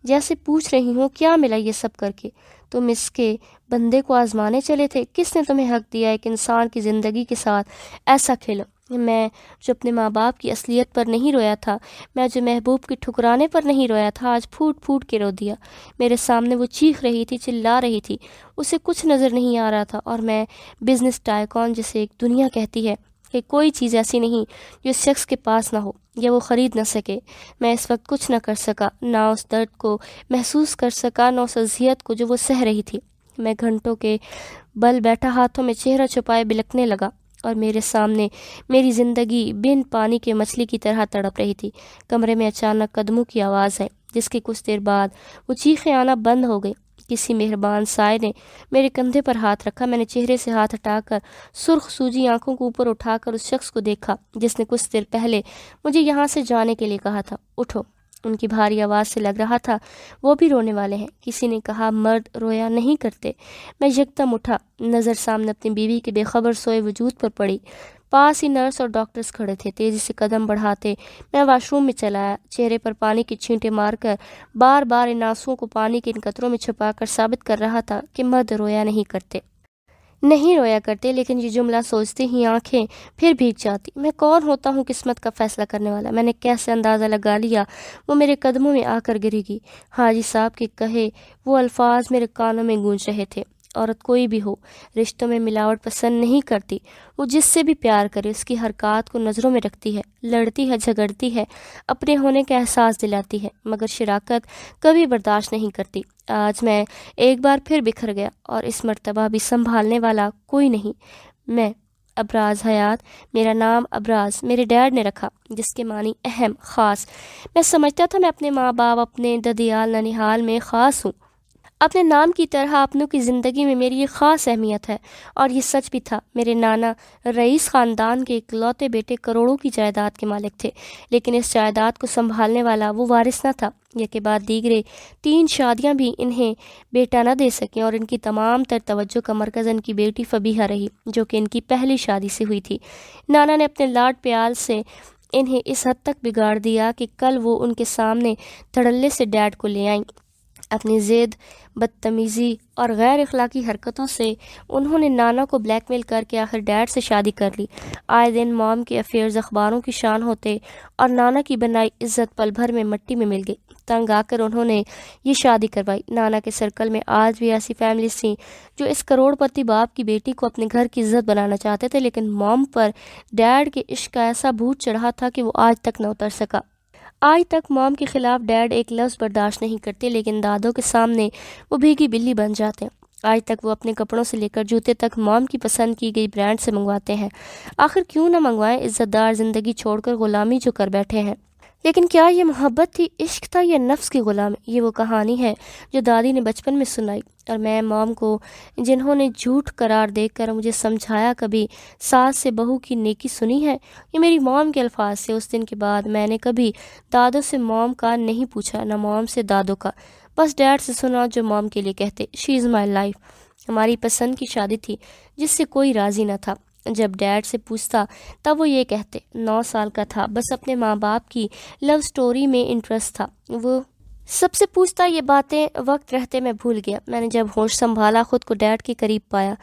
جیسے پوچھ رہی ہوں کیا ملا یہ سب کر کے؟ تم اس کے بندے کو آزمانے چلے تھے؟ کس نے تمہیں حق دیا ایک انسان کی زندگی کے ساتھ ایسا کھیلو؟ میں جو اپنے ماں باپ کی اصلیت پر نہیں رویا تھا، میں جو محبوب کے ٹھکرانے پر نہیں رویا تھا، آج پھوٹ پھوٹ کے رو دیا۔ میرے سامنے وہ چیخ رہی تھی، چلا رہی تھی، اسے کچھ نظر نہیں آ رہا تھا، اور میں بزنس ٹائکون جسے ایک دنیا کہتی ہے کہ کوئی چیز ایسی نہیں جو اس شخص کے پاس نہ ہو یا وہ خرید نہ سکے، میں اس وقت کچھ نہ کر سکا، نہ اس درد کو محسوس کر سکا، نہ اس اذیت کو جو وہ سہ رہی تھی۔ میں گھنٹوں کے بل بیٹھا ہاتھوں میں چہرہ چھپائے بلکنے لگا، اور میرے سامنے میری زندگی بن پانی کے مچھلی کی طرح تڑپ رہی تھی۔ کمرے میں اچانک قدموں کی آواز آئی، جس کے کچھ دیر بعد وہ چیخیں آنا بند ہو گئی۔ کسی مہربان سائے نے میرے کندھے پر ہاتھ رکھا۔ میں نے چہرے سے ہاتھ ہٹا کر سرخ سوجی آنکھوں کو اوپر اٹھا کر اس شخص کو دیکھا جس نے کچھ دیر پہلے مجھے یہاں سے جانے کے لیے کہا تھا۔ اٹھو۔ ان کی بھاری آواز سے لگ رہا تھا وہ بھی رونے والے ہیں۔ کسی نے کہا مرد رویا نہیں کرتے۔ میں یکدم اٹھا، نظر سامنے اپنی بیوی کے بے خبر سوئے وجود پر پڑی۔ پاس ہی نرس اور ڈاکٹرز کھڑے تھے۔ تیزی سے قدم بڑھاتے میں واش روم میں چلا آیا، چہرے پر پانی کی چھینٹیں مار کر بار بار ان آنسوؤں کو پانی کے ان قطروں میں چھپا کر ثابت کر رہا تھا کہ مرد رویا نہیں رویا کرتے، لیکن یہ جملہ سوچتے ہی آنکھیں پھر بھیگ جاتی۔ میں کون ہوتا ہوں قسمت کا فیصلہ کرنے والا؟ میں نے کیسے اندازہ لگا لیا وہ میرے قدموں میں آ کر گرے گی؟ حاجی صاحب کے کہے وہ الفاظ میرے کانوں میں گونج رہے تھے۔ عورت کوئی بھی ہو، رشتوں میں ملاوٹ پسند نہیں کرتی۔ وہ جس سے بھی پیار کرے اس کی حرکات کو نظروں میں رکھتی ہے، لڑتی ہے، جھگڑتی ہے، اپنے ہونے کا احساس دلاتی ہے، مگر شراکت کبھی برداشت نہیں کرتی۔ آج میں ایک بار پھر بکھر گیا اور اس مرتبہ بھی سنبھالنے والا کوئی نہیں۔ میں ابراز حیات، میرا نام ابراز میرے ڈیڈ نے رکھا، جس کے معنی اہم، خاص۔ میں سمجھتا تھا میں اپنے ماں باپ، اپنے ددیال ننیحال میں خاص ہوں۔ اپنے نام کی طرح اپنوں کی زندگی میں میری ایک خاص اہمیت ہے، اور یہ سچ بھی تھا۔ میرے نانا رئیس خاندان کے اکلوتے بیٹے کروڑوں کی جائیداد کے مالک تھے، لیکن اس جائیداد کو سنبھالنے والا وہ وارث نہ تھا۔ یہ بعد دیگرے 3 شادیاں بھی انہیں بیٹا نہ دے سکیں، اور ان کی تمام تر توجہ کا مرکز ان کی بیٹی فبیہہ رہی، جو کہ ان کی پہلی شادی سے ہوئی تھی۔ نانا نے اپنے لاڈ پیال سے انہیں اس حد تک بگاڑ دیا کہ کل وہ ان کے سامنے دھڑلے سے ڈیڈ کو لے آئیں۔ اپنی ضد، بدتمیزی اور غیر اخلاقی حرکتوں سے انہوں نے نانا کو بلیک میل کر کے آخر ڈیڈ سے شادی کر لی۔ آئے دن موم کے افیئرز اخباروں کی شان ہوتے اور نانا کی بنائی عزت پل بھر میں مٹی میں مل گئی۔ تنگ آ کر انہوں نے یہ شادی کروائی۔ نانا کے سرکل میں آج بھی ایسی فیملیز تھیں جو اس کروڑ پتی باپ کی بیٹی کو اپنے گھر کی عزت بنانا چاہتے تھے، لیکن موم پر ڈیڈ کے عشق کا ایسا بھوت چڑھا تھا کہ وہ آج تک نہ اتر سکا۔ آج تک موم کے خلاف ڈیڈ ایک لفظ برداشت نہیں کرتے، لیکن دادوں کے سامنے وہ بھیگی بلی بن جاتے ہیں۔ آج تک وہ اپنے کپڑوں سے لے کر جوتے تک موم کی پسند کی گئی برانڈ سے منگواتے ہیں۔ آخر کیوں نہ منگوائیں، عزت دار زندگی چھوڑ کر غلامی جو کر بیٹھے ہیں۔ لیکن کیا یہ محبت تھی، عشق تھا یا نفس کی غلامی؟ یہ وہ کہانی ہے جو دادی نے بچپن میں سنائی، اور میں موم کو، جنہوں نے جھوٹ قرار دے کر مجھے سمجھایا کبھی ساس سے بہو کی نیکی سنی ہے، یہ میری موم کے الفاظ سے۔ اس دن کے بعد میں نے کبھی دادوں سے موم کا نہیں پوچھا، نہ موم سے دادوں کا، بس ڈیڈ سے سنا جو موم کے لیے کہتے، شی از مائی لائف۔ ہماری پسند کی شادی تھی جس سے کوئی راضی نہ تھا۔ جب ڈیڈ سے پوچھتا تب وہ یہ کہتے، 9 سال کا تھا، بس اپنے ماں باپ کی لو سٹوری میں انٹرسٹ تھا۔ وہ سب سے پوچھتا، یہ باتیں وقت رہتے میں بھول گیا۔ میں نے جب ہوش سنبھالا خود کو ڈیڈ کے قریب پایا۔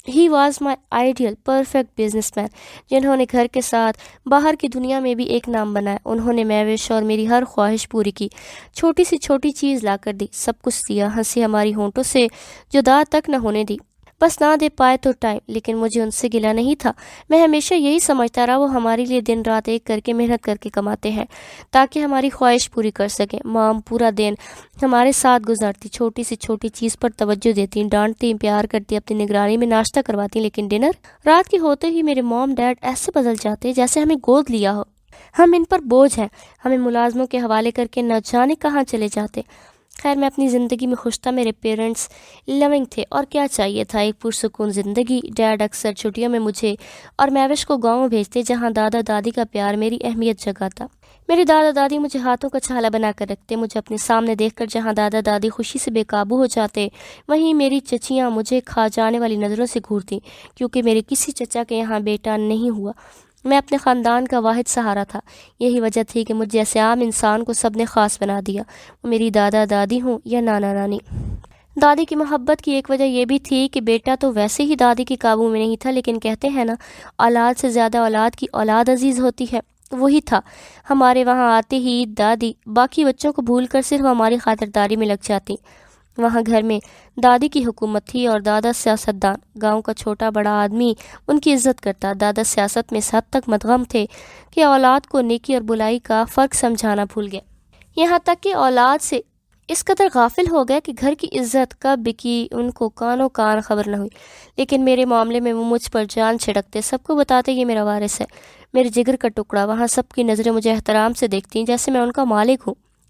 He was my ideal perfect business man, جنہوں نے گھر کے ساتھ باہر کی دنیا میں بھی ایک نام بنایا۔ انہوں نے میوش اور میری ہر خواہش پوری کی، چھوٹی سی چھوٹی چیز لا کر دی، سب کچھ دیا، ہنسی ہماری ہونٹوں سے جدا تک نہ ہونے دی، بس نہ دے پائے تو ٹائم۔ لیکن مجھے ان سے گلہ نہیں تھا، میں ہمیشہ یہی سمجھتا رہا وہ ہمارے لیے دن رات ایک کر کے محنت کر کے کماتے ہیں تاکہ ہماری خواہش پوری کر سکیں۔ مام پورا دن ہمارے ساتھ گزارتی، چھوٹی سی چھوٹی چیز پر توجہ دیتی، ڈانٹتی، پیار کرتی، اپنی نگرانی میں ناشتہ کرواتی، لیکن ڈنر رات کے ہوتے ہی میرے موم ڈیڈ ایسے بدل جاتے جیسے ہمیں گود لیا ہو، ہم ان پر بوجھ ہیں، ہمیں ملازموں کے حوالے کر کے نہ جانے کہاں چلے جاتے۔ خیر میں اپنی زندگی میں خوش تھا، میرے پیرنٹس لونگ تھے، اور کیا چاہیے تھا، ایک پرسکون زندگی۔ ڈیڈ اکثر چھٹیوں میں مجھے اور میوش کو گاؤں بھیجتے جہاں دادا دادی کا پیار میری اہمیت جگاتا۔ میرے دادا دادی مجھے ہاتھوں کا چھالا بنا کر رکھتے، مجھے اپنے سامنے دیکھ کر جہاں دادا دادی خوشی سے بے قابو ہو جاتے، وہیں میری چچیاں مجھے کھا جانے والی نظروں سے گھورتیں، کیونکہ میرے کسی چچا کے یہاں بیٹا نہیں ہوا۔ میں اپنے خاندان کا واحد سہارا تھا، یہی وجہ تھی کہ مجھ جیسے عام انسان کو سب نے خاص بنا دیا، وہ میری دادا دادی ہوں یا نانا نانی۔ دادی کی محبت کی ایک وجہ یہ بھی تھی کہ بیٹا تو ویسے ہی دادی کے قابو میں نہیں تھا، لیکن کہتے ہیں نا، اولاد سے زیادہ اولاد کی اولاد عزیز ہوتی ہے، وہی تھا۔ ہمارے وہاں آتے ہی دادی باقی بچوں کو بھول کر صرف ہماری خاطرداری میں لگ جاتی۔ وہاں گھر میں دادی کی حکومت تھی اور دادا سیاستدان، گاؤں کا چھوٹا بڑا آدمی ان کی عزت کرتا۔ دادا سیاست میں اس حد تک مدغم تھے کہ اولاد کو نیکی اور برائی کا فرق سمجھانا بھول گئے، یہاں تک کہ اولاد سے اس قدر غافل ہو گئے کہ گھر کی عزت کب بکی ان کو کانوں کان خبر نہ ہوئی۔ لیکن میرے معاملے میں وہ مجھ پر جان چھڑکتے، سب کو بتاتے یہ میرا وارث ہے، میرے جگر کا ٹکڑا۔ وہاں سب کی نظریں مجھے احترام سے دیکھتی جیسے میں ان کا مالک ہوں۔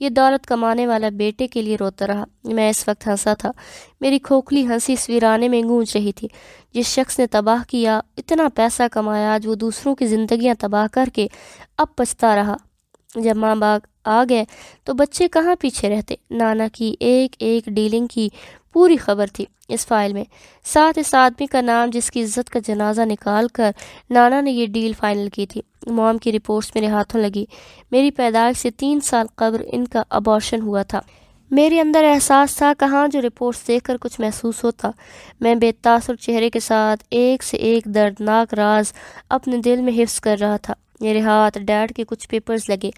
یہ دولت کمانے والا بیٹے کے لیے روتا رہا۔ میں اس وقت ہنسا تھا۔ میری کھوکھلی ہنسی اس ویرانے میں گونج رہی تھی۔ جس شخص نے تباہ کیا، اتنا پیسہ کمایا، آج وہ دوسروں کی زندگیاں تباہ کر کے اب پچھتا رہا۔ جب ماں باپ آ گئے تو بچے کہاں پیچھے رہتے۔ نانا کی ایک ایک ڈیلنگ کی پوری خبر تھی اس فائل میں، ساتھ اس آدمی کا نام جس کی عزت کا جنازہ نکال کر نانا نے یہ ڈیل فائنل کی تھی۔ موم کی رپورٹس میرے ہاتھوں لگی۔ میری پیدائش سے 3 سال قبل ان کا ابارشن ہوا تھا۔ میرے اندر احساس تھا کہاں جو رپورٹس دیکھ کر کچھ محسوس ہوتا۔ میں بے تاثر چہرے کے ساتھ ایک سے ایک دردناک راز اپنے دل میں حفظ کر رہا تھا۔ میرے ہاتھ ڈیڈ کے کچھ پیپرز لگے۔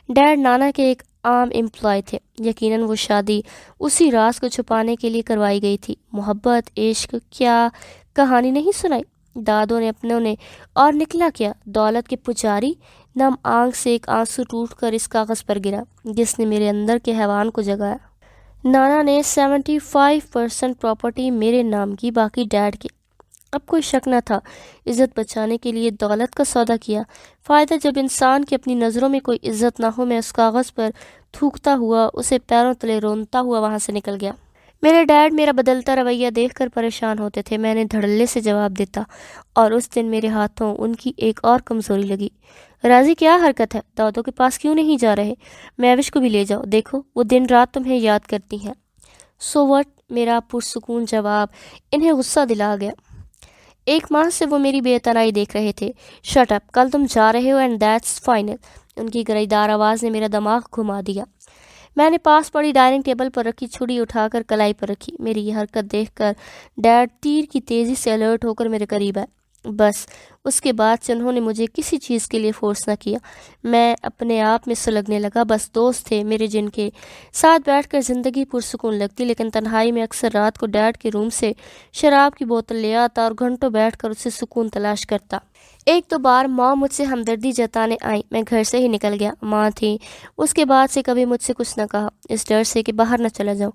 ڈیڈ نانا کے ایک عام امپلائی تھے۔ یقیناً وہ شادی اسی راز کو چھپانے کے لیے کروائی گئی تھی۔ محبت، عشق، کیا کہانی نہیں سنائی دادوں نے اپنوں نے، اور نکلا کیا؟ دولت کے پجاری۔ نم آنکھ سے ایک آنسو ٹوٹ کر اس کاغذ پر گرا جس نے میرے اندر کے حیوان کو جگایا۔ نانا نے 75% پراپرٹی میرے نام کی، باقی ڈیڈ کی۔ اب کوئی شک نہ تھا، عزت بچانے کے لیے دولت کا سودا کیا۔ فائدہ جب انسان کی اپنی نظروں میں کوئی عزت نہ ہو۔ میں اس کاغذ پر تھوکتا ہوا، اسے پیروں تلے رونتا ہوا وہاں سے نکل گیا۔ میرے ڈیڈ میرا بدلتا رویہ دیکھ کر پریشان ہوتے تھے۔ میں نے دھڑلے سے جواب دیتا، اور اس دن میرے ہاتھوں ان کی ایک اور کمزوری لگی۔ راضی کیا حرکت ہے؟ دادوں کے پاس کیوں نہیں جا رہے؟ میوش کو بھی لے جاؤ، دیکھو وہ دن رات تمہیں یاد کرتی ہیں۔ So what? میرا پرسکون جواب انہیں غصہ دلا گیا۔ 1 ماہ سے وہ میری بے اعتنائی دیکھ رہے تھے۔ شٹ اپ، کل تم جا رہے ہو اینڈ دیٹس فائنل۔ ان کی گرئیدار آواز نے میرا دماغ گھما دیا۔ میں نے پاس پڑی ڈائننگ ٹیبل پر رکھی چھڑی اٹھا کر کلائی پر رکھی۔ میری یہ حرکت دیکھ کر ڈیڈ تیر کی تیزی سے الرٹ ہو کر میرے قریب آئے۔ بس اس کے بعد سے انہوں نے مجھے کسی چیز کے لیے فورس نہ کیا۔ میں اپنے آپ میں سلگنے لگا۔ بس دوست تھے میرے جن کے ساتھ بیٹھ کر زندگی پرسکون لگتی، لیکن تنہائی میں اکثر رات کو ڈیڈ کے روم سے شراب کی بوتل لے آتا اور گھنٹوں بیٹھ کر اسے سکون تلاش کرتا۔ 1-2 بار ماں مجھ سے ہمدردی جتانے آئیں، میں گھر سے ہی نکل گیا۔ ماں تھی، اس کے بعد سے کبھی مجھ سے کچھ نہ کہا، اس ڈر سے کہ باہر نہ چلا جاؤں۔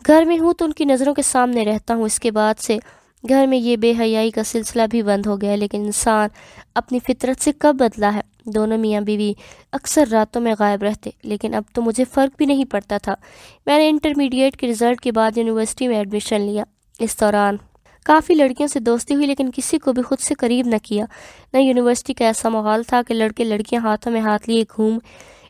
گھر میں ہوں تو ان کی نظروں کے سامنے رہتا ہوں۔ اس کے بعد سے گھر میں یہ بے حیائی کا سلسلہ بھی بند ہو گیا، لیکن انسان اپنی فطرت سے کب بدلا ہے؟ دونوں میاں بیوی اکثر راتوں میں غائب رہتے، لیکن اب تو مجھے فرق بھی نہیں پڑتا تھا۔ میں نے انٹرمیڈیٹ کے رزلٹ کے بعد یونیورسٹی میں ایڈمیشن لیا۔ اس دوران کافی لڑکیوں سے دوستی ہوئی، لیکن کسی کو بھی خود سے قریب نہ کیا۔ نہ یونیورسٹی کا ایسا ماحول تھا کہ لڑکے لڑکیاں ہاتھوں میں ہاتھ لیے گھوم۔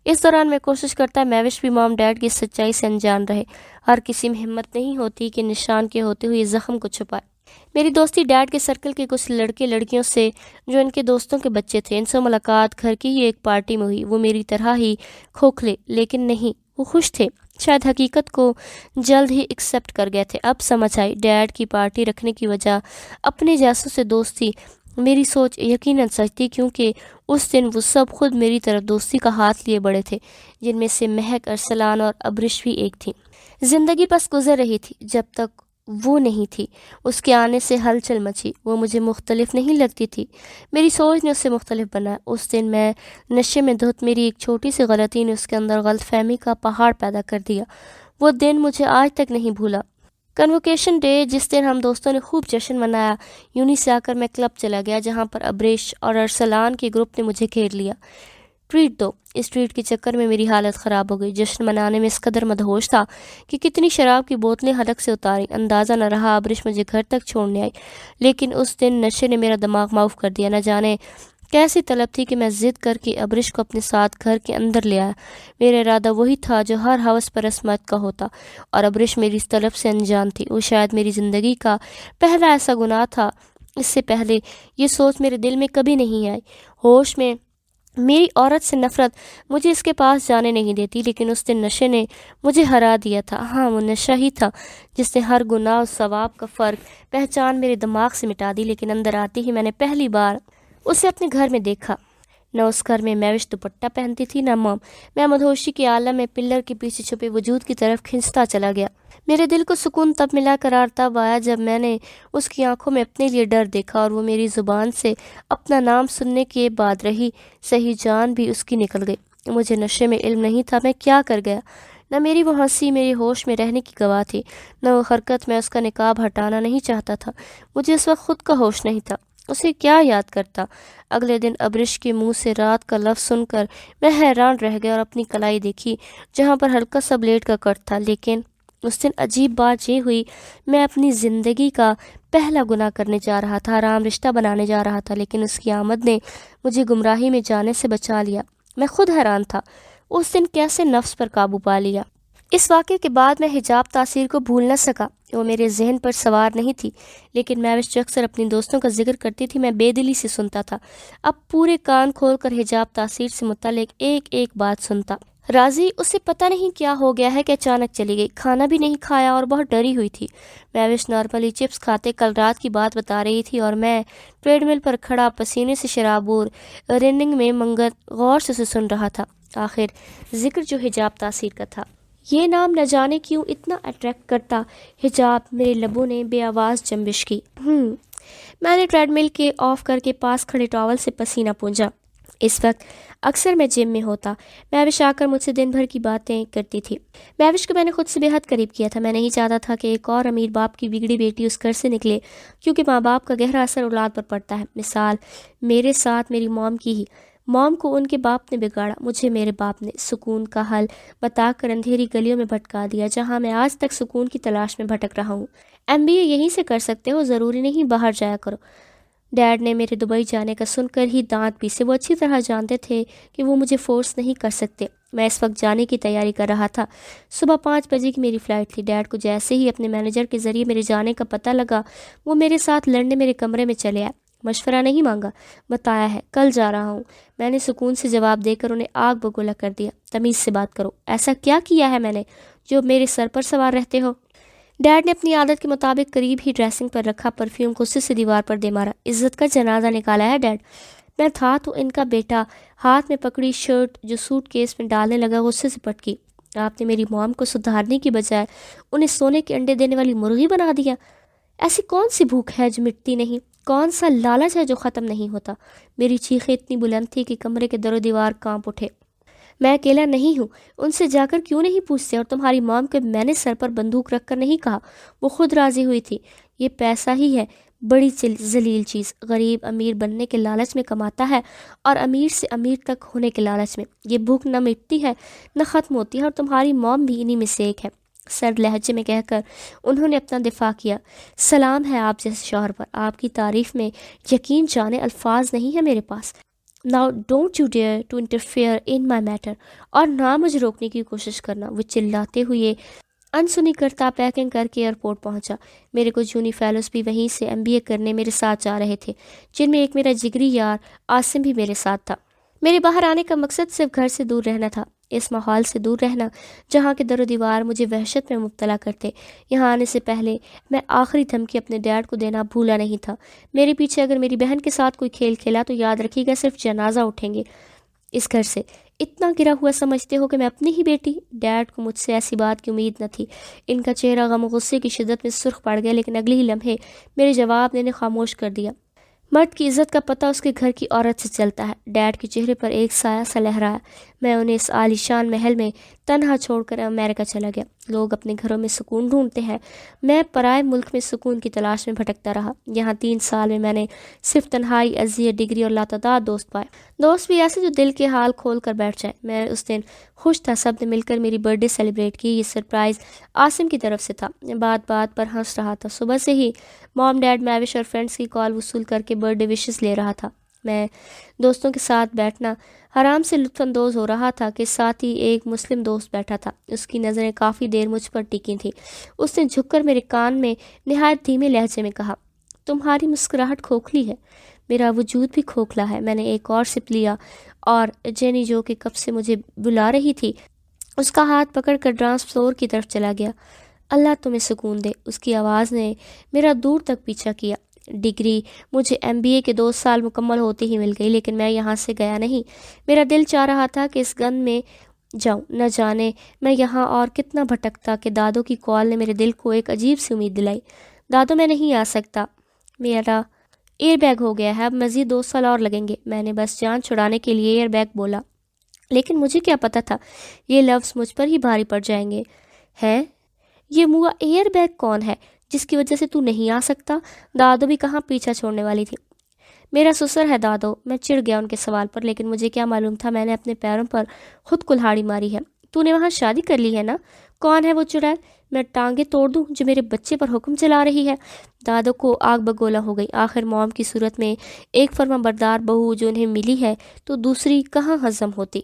اس دوران میں کوشش کرتا میوش بھی مام ڈیڈ کی سچائی سے انجان رہے۔ ہر کسی میں ہمت نہیں ہوتی کہ نشان کے ہوتے ہوئے زخم کو چھپائے۔ میری دوستی ڈیڈ کے سرکل کے کچھ لڑکے لڑکیوں سے جو ان کے دوستوں کے بچے تھے، ان سے ملاقات گھر کی ہی ایک پارٹی میں ہوئی۔ وہ میری طرح ہی کھوکھلے، لیکن نہیں، وہ خوش تھے، شاید حقیقت کو جلد ہی ایکسیپٹ کر گئے تھے۔ اب سمجھ آئی ڈیڈ کی پارٹی رکھنے کی وجہ اپنے جیسوں سے دوستی۔ میری سوچ یقیناً سچ تھی، کیونکہ اس دن وہ سب خود میری طرف دوستی کا ہاتھ لیے بڑے تھے، جن میں سے مہک، ارسلان اور ابرش بھی ایک تھی۔ زندگی بس گزر رہی تھی جب تک وہ نہیں تھی۔ اس کے آنے سے ہلچل مچی۔ وہ مجھے مختلف نہیں لگتی تھی، میری سوچ نے اسے مختلف بنایا۔ اس دن میں نشے میں دھت میری ایک چھوٹی سی غلطی نے اس کے اندر غلط فہمی کا پہاڑ پیدا کر دیا۔ وہ دن مجھے آج تک نہیں بھولا۔ کنوکیشن ڈے، جس دن ہم دوستوں نے خوب جشن منایا، یونی سے آ کر میں کلب چلا گیا، جہاں پر ابریش اور ارسلان کے گروپ نے مجھے گھیر لیا۔ ٹریٹ دو۔ اس ٹریٹ کے چکر میں میری حالت خراب ہو گئی۔ جشن منانے میں اس قدر مدہوش تھا کہ کتنی شراب کی بوتلیں حلق سے اتاری، اندازہ نہ رہا۔ ابرش مجھے گھر تک چھوڑنے آئی، لیکن اس دن نشے نے میرا دماغ معاف کر دیا۔ نہ جانے کیسی طلب تھی کہ میں ضد کر کے ابرش کو اپنے ساتھ گھر کے اندر لے آیا۔ میرا ارادہ وہی تھا جو ہر ہوس پرست مرد کا ہوتا، اور ابرش میری اس طلب سے انجان تھی۔ وہ شاید میری زندگی کا پہلا ایسا گناہ تھا۔ اس سے پہلے یہ سوچ میرے دل میں کبھی نہیں آئی۔ ہوش میں میری عورت سے نفرت مجھے اس کے پاس جانے نہیں دیتی، لیکن اس دن نشے نے مجھے ہرا دیا تھا۔ ہاں، وہ نشہ ہی تھا جس نے ہر گناہ اور ثواب کا فرق پہچان میرے دماغ سے مٹا دی۔ لیکن اندر آتے ہی میں نے پہلی بار اسے اپنے گھر میں دیکھا۔ نہ اس گھر میں میوش دوپٹہ پہنتی تھی، نہ مام۔ میں مدہوشی کے عالم میں پلر کے پیچھے چھپے وجود کی طرف کھنچتا چلا گیا۔ میرے دل کو سکون تب ملا، قرار تب آیا جب میں نے اس کی آنکھوں میں اپنے لیے ڈر دیکھا، اور وہ میری زبان سے اپنا نام سننے کے بعد رہی صحیح جان بھی اس کی نکل گئی۔ مجھے نشے میں علم نہیں تھا میں کیا کر گیا۔ نہ میری وہ ہنسی میرے ہوش میں رہنے کی گواہ تھی، نہ وہ حرکت میں اس کا نقاب ہٹانا نہیں چاہتا تھا۔ مجھے اس وقت خود کا ہوش نہیں تھا۔ اسے کیا یاد کرتا؟ اگلے دن ابرش کے منہ سے رات کا لفظ سن کر میں حیران رہ گیا اور اپنی کلائی دیکھی جہاں پر ہلکا سا بلیڈ کا کٹ تھا۔ لیکن اس دن عجیب بات یہ ہوئی، میں اپنی زندگی کا پہلا گناہ کرنے جا رہا تھا، حرام رشتہ بنانے جا رہا تھا، لیکن اس کی آمد نے مجھے گمراہی میں جانے سے بچا لیا۔ میں خود حیران تھا اس دن کیسے نفس پر قابو پا لیا۔ اس واقعے کے بعد میں حجاب تاثیر کو بھول نہ سکا۔ وہ میرے ذہن پر سوار نہیں تھی، لیکن میوش جو اکثر اپنی دوستوں کا ذکر کرتی تھی میں بے دلی سے سنتا تھا۔ اب پورے کان کھول کر حجاب تاثیر سے متعلق ایک ایک بات سنتا۔ راضی، اسے پتہ نہیں کیا ہو گیا ہے کہ اچانک چلی گئی، کھانا بھی نہیں کھایا اور بہت ڈری ہوئی تھی۔ میوش نارملی چپس کھاتے کل رات کی بات بتا رہی تھی اور میں ٹریڈ مل پر کھڑا پسینے سے شرابور رننگ میں منگت غور سے سن رہا تھا۔ آخر ذکر جو حجاب تاثیر کا تھا، یہ نام نہ جانے کیوں اتنا اٹریکٹ کرتا۔ حجاب، میرے لبوں نے بے آواز جنبش کی۔ میں نے ٹریڈ مل کے آف کر کے پاس کھڑے ٹاول سے پسینہ پونجا۔ اس وقت اکثر میں جم میں ہوتا۔ میوش آ کر مجھ سے دن بھر کی باتیں کرتی تھی۔ میوش کو میں نے خود سے بے حد قریب کیا تھا۔ میں نہیں چاہتا تھا کہ ایک اور امیر باپ کی بگڑی بیٹی اس گھر سے نکلے، کیونکہ ماں باپ کا گہرا اثر اولاد پر پڑتا ہے۔ مثال میرے ساتھ میری موم کی ہی۔ موم کو ان کے باپ نے بگاڑا، مجھے میرے باپ نے سکون کا حل بتا کر اندھیری گلیوں میں بھٹکا دیا، جہاں میں آج تک سکون کی تلاش میں بھٹک رہا ہوں۔ MBA یہیں سے کر سکتے ہو، ضروری نہیں باہر جایا کرو۔ ڈیڈ نے میرے دبئی جانے کا سن کر ہی دانت پیسے۔ وہ اچھی طرح جانتے تھے کہ وہ مجھے فورس نہیں کر سکتے۔ میں اس وقت جانے کی تیاری کر رہا تھا۔ صبح 5 بجے کی میری فلائٹ تھی۔ ڈیڈ کو جیسے ہی اپنے مینیجر کے ذریعے میرے جانے کا پتہ لگا، وہ میرے ساتھ لڑنے میرے کمرے میں چلے آئے۔ مشورہ نہیں مانگا، بتایا ہے کل جا رہا ہوں۔ میں نے سکون سے جواب دے کر انہیں آگ بگولا کر دیا۔ تمیز سے بات کرو، ایسا کیا کیا ہے میں نے جو میرے سر پر سوار رہتے ہو؟ ڈیڈ نے اپنی عادت کے مطابق قریب ہی ڈریسنگ پر رکھا پرفیوم غصے سے دیوار پر دے مارا۔ عزت کا جنازہ نکالا ہے ڈیڈ؟ میں تھا تو ان کا بیٹا، ہاتھ میں پکڑی شرٹ جو سوٹ کیس میں ڈالنے لگا غصے سے پٹکی۔ آپ نے میری موم کو سدھارنے کی بجائے انہیں سونے کے انڈے دینے والی مرغی بنا دیا۔ ایسی کون سی بھوک ہے جو مٹتی نہیں؟ کون سا لالچ ہے جو ختم نہیں ہوتا؟ میری چیخیں اتنی بلند تھی کہ کمرے کے در و دیوار کانپ اٹھے۔ میں اکیلا نہیں ہوں، ان سے جا کر کیوں نہیں پوچھتے؟ اور تمہاری مام کو میں نے سر پر بندوق رکھ کر نہیں کہا، وہ خود راضی ہوئی تھی۔ یہ پیسہ ہی ہے بڑی ذلیل چیز، غریب امیر بننے کے لالچ میں کماتا ہے اور امیر سے امیر تک ہونے کے لالچ میں۔ یہ بھوک نہ مٹتی ہے نہ ختم ہوتی ہے، اور تمہاری موم بھی انہی میں سے ایک ہے۔ سرد لہجے میں کہہ کر انہوں نے اپنا دفاع کیا۔ سلام ہے آپ جیسے شوہر پر، آپ کی تعریف میں یقین جانے الفاظ نہیں ہے میرے پاس۔ Now don't you dare to interfere in my matter، اور نہ مجھے روکنے کی کوشش کرنا۔ وہ چلاتے ہوئے انسنی کرتا پیکنگ کر کے ایئرپورٹ پہنچا۔ میرے کچھ جونی فیلوز بھی وہیں سے MBA کرنے میرے ساتھ جا رہے تھے، جن میں ایک میرا جگری یار عاصم بھی میرے ساتھ تھا۔ میرے باہر آنے کا مقصد صرف گھر سے دور رہنا تھا، اس ماحول سے دور رہنا جہاں کے در و دیوار مجھے وحشت میں مبتلا کرتے۔ یہاں آنے سے پہلے میں آخری دھمکی اپنے ڈیڈ کو دینا بھولا نہیں تھا۔ میرے پیچھے اگر میری بہن کے ساتھ کوئی کھیل کھیلا تو یاد رکھیے گا صرف جنازہ اٹھیں گے اس گھر سے۔ اتنا گرا ہوا سمجھتے ہو کہ میں اپنی ہی بیٹی؟ ڈیڈ کو مجھ سے ایسی بات کی امید نہ تھی۔ ان کا چہرہ غم و غصے کی شدت میں سرخ پڑ گیا، لیکن اگلے ہی لمحے میرے جواب نے انہیں خاموش کر دیا۔ مرد کی عزت کا پتہ اس کے گھر کی عورت سے چلتا ہے۔ ڈیڈ کے چہرے پر ایک سایہ سا لہرایا۔ میں انہیں اس عالیشان محل میں تنہا چھوڑ کر امریکہ چلا گیا۔ لوگ اپنے گھروں میں سکون ڈھونڈتے ہیں، میں پرائے ملک میں سکون کی تلاش میں بھٹکتا رہا۔ یہاں 3 سال میں نے صرف تنہائی، اذیت، ڈگری اور لاتعداد دوست پائے، دوست بھی ایسے جو دل کے حال کھول کر بیٹھ جائیں۔ میں اس دن خوش تھا، سب نے مل کر میری برتھ ڈے سیلیبریٹ کی۔ یہ سرپرائز عاصم کی طرف سے تھا۔ بات بات پر ہنس رہا تھا۔ صبح سے ہی موم، ڈیڈ، میوش اور فرینڈس کی کال وصول کر کے برتھ ڈے وشز لے رہا تھا۔ میں دوستوں کے ساتھ بیٹھنا حرام سے لطف اندوز ہو رہا تھا کہ ساتھ ہی ایک مسلم دوست بیٹھا تھا۔ اس کی نظریں کافی دیر مجھ پر ٹکی تھیں۔ اس نے جھک کر میرے کان میں نہایت دھیمے لہجے میں کہا، تمہاری مسکراہٹ کھوکھلی ہے۔ میرا وجود بھی کھوکھلا ہے۔ میں نے ایک اور سپ لیا اور جینی جو کہ کب سے مجھے بلا رہی تھی اس کا ہاتھ پکڑ کر ڈانس فلور کی طرف چلا گیا۔ اللہ تمہیں سکون دے، اس کی آواز نے میرا دور تک پیچھا کیا۔ ڈگری مجھے MBA کے 2 سال مکمل ہوتے ہی مل گئی، لیکن میں یہاں سے گیا نہیں۔ میرا دل چاہ رہا تھا کہ اس گن میں جاؤں۔ نہ جانے میں یہاں اور کتنا بھٹکتا کہ دادو کی کال نے میرے دل کو ایک عجیب سی امید دلائی۔ دادو، میں نہیں آ سکتا، میرا ایئر بیگ ہو گیا ہے، اب مزید 2 سال اور لگیں گے۔ میں نے بس جان چھڑانے کے لیے ایئر بیگ بولا، لیکن مجھے کیا پتہ تھا یہ لفظ مجھ پر ہی بھاری پڑ جائیں گے۔ ہے یہ موا ایئر بیگ کون ہے جس کی وجہ سے تو نہیں آ سکتا؟ دادو بھی کہاں پیچھا چھوڑنے والی تھی۔ میرا سسر ہے دادو۔ میں چڑ گیا ان کے سوال پر، لیکن مجھے کیا معلوم تھا میں نے اپنے پیروں پر خود کلہاڑی ماری ہے۔ تو نے وہاں شادی کر لی ہے نا؟ کون ہے وہ چڑیل؟ میں ٹانگیں توڑ دوں جو میرے بچے پر حکم چلا رہی ہے؟ دادو کو آگ بگولا ہو گئی۔ آخر موم کی صورت میں ایک فرما بردار بہو جو انہیں ملی ہے تو دوسری کہاں ہضم ہوتی۔